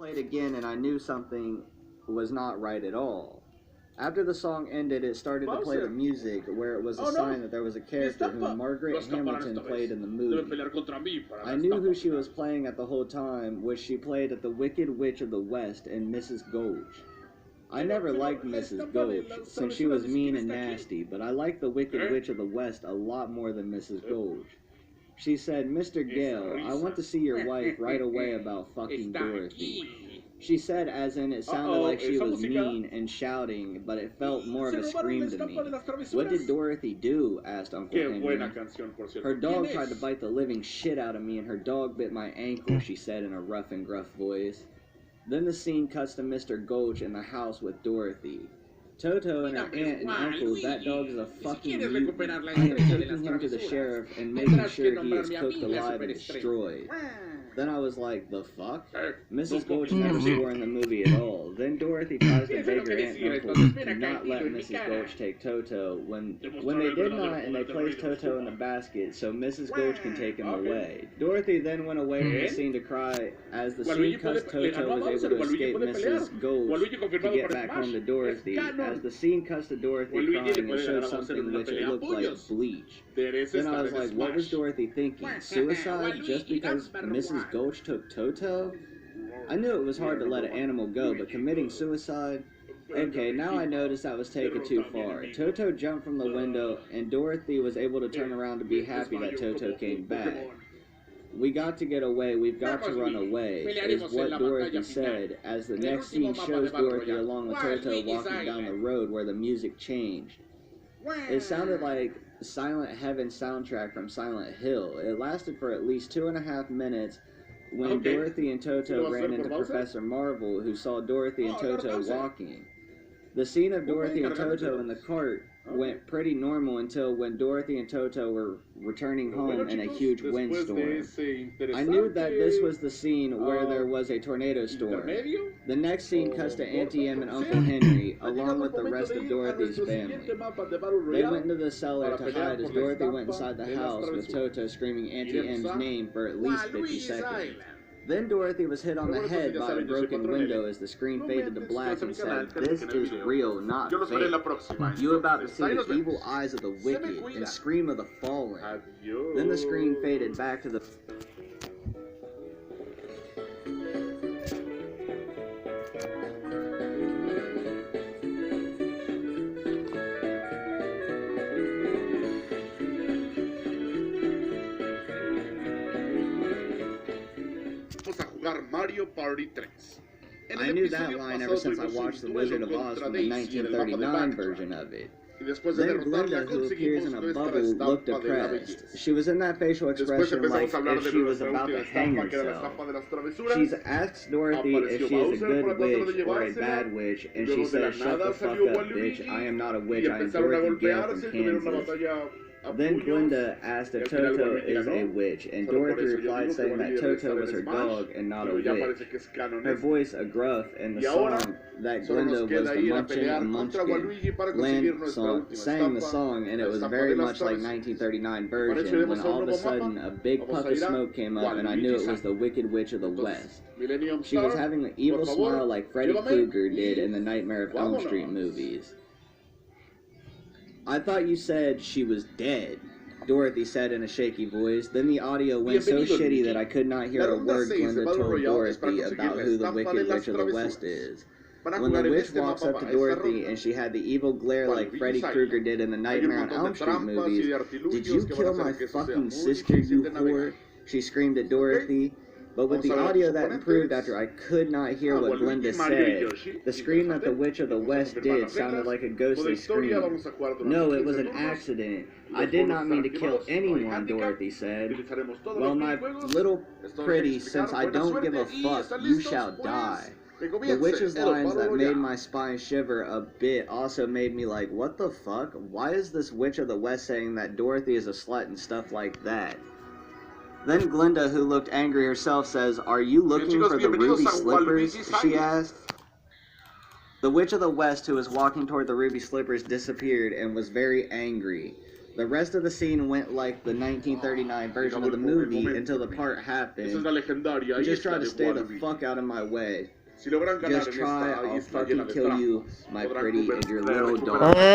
played again and I knew something was not right at all. After the song ended, it started to play the music, where it was a sign that there was a character whom Margaret Hamilton played in the movie. I knew who she was playing at the whole time, which she played at the Wicked Witch of the West in Mrs. Gulch. I never liked Mrs. Gulch, since she was mean and nasty, but I liked the Wicked Witch of the West a lot more than Mrs. Gulch. She said, "Mr. Gale, I want to see your wife right away about fucking Dorothy." She said as in it sounded like she was mean and shouting, but it felt more of a scream to me. "What did Dorothy do?" asked Uncle Henry. "Her dog tried to bite the living shit out of me, and her dog bit my ankle," she said in a rough and gruff voice. Then the scene cuts to Mr. Gulch in the house with Dorothy. Toto and her aunt and uncle, that dog is a fucking mutant. I am taking him to the sheriff and making sure he is cooked alive and destroyed. Then I was like, the fuck? Mrs. Gulch never swore in the movie at all. Then Dorothy tries to beg her aunt and uncle to not let Mrs. Gulch take Toto when they did not, and they placed Toto in the basket so Mrs. Gulch can take him away. Dorothy then went away from the scene to cry. As the scene cuts, Toto was able to escape Mrs. Gulch to get back home to Dorothy. As the scene cuts to Dorothy crying, it shows something which it looked like bleach. Then I was like, what was Dorothy thinking? Suicide just because Mrs. Gulch took Toto? I knew it was hard to let an animal go, but committing suicide? Okay, now I noticed that was taken too far. Toto jumped from the window, and Dorothy was able to turn around to be happy that Toto came back. "We got to get away, we've got to run away," is what Dorothy said, as the next scene shows Dorothy along with Toto walking down the road where the music changed. It sounded like Silent Heaven soundtrack from Silent Hill. It lasted for at least 2.5 minutes when Dorothy and Toto ran into Professor Marvel, who saw Dorothy and Toto walking. The scene of Dorothy and Toto in the cart went pretty normal until when Dorothy and Toto were returning home in a huge windstorm. I knew that this was the scene where there was a tornado storm. The next scene cuts to Auntie Em and Uncle Henry, along with the rest of Dorothy's family. They went into the cellar to hide as Dorothy went inside the house with Toto screaming Auntie Em's name for at least 50 seconds. Then Dorothy was hit on the head by a broken window as the screen faded to black and said, "This is real, not fake. You about to see the evil eyes of the wicked and scream of the fallen." Then the screen faded back to the... Mario Party 3. I knew that line ever since I watched The Wizard of Oz from the 1939 version of it. Then Glinda, who appears in a bubble, looked depressed. She was in that facial expression like if she was about to hang herself. She asks Dorothy if she is a good witch or a bad witch, and she says, "Shut the fuck up, bitch. I am not a witch. I am Dorothy Gale from Kansas." Then Glinda asked if Toto is a witch, and Dorothy replied saying that Toto was her dog and not a witch. Her voice a gruff, and the song that Glinda was the Munchin and Munchkin sang the song, and it was very much like 1939 version, when all of a sudden a big puff of smoke came up and I knew it was the Wicked Witch of the West. She was having an evil smile like Freddy Krueger did in the Nightmare of Elm Street movies. "I thought you said she was dead," Dorothy said in a shaky voice. Then the audio went so shitty that I could not hear a word Glinda told Dorothy about who the Wicked Witch of the West is. When the witch walks up to Dorothy and she had the evil glare like Freddy Krueger did in the Nightmare on Elm Street movies, "Did you kill my fucking sister, you whore?" she screamed at Dorothy. But with the audio that improved after I could not hear what Glinda said, the scream that the Witch of the West did sounded like a ghostly scream. "No, it was an accident. I did not mean to kill anyone," Dorothy said. "Well, my little pretty, since I don't give a fuck, you shall die." The witch's lines that made my spine shiver a bit also made me like, what the fuck? Why is this Witch of the West saying that Dorothy is a slut and stuff like that? Then Glinda, who looked angry herself, says, "Are you looking for the ruby slippers?" she asked. The Witch of the West, who was walking toward the ruby slippers, disappeared and was very angry. The rest of the scene went like the 1939 version of the movie until the part happened. Just try to stay the fuck out of my way. Just try, I'll fucking kill you, my pretty, and your little dog.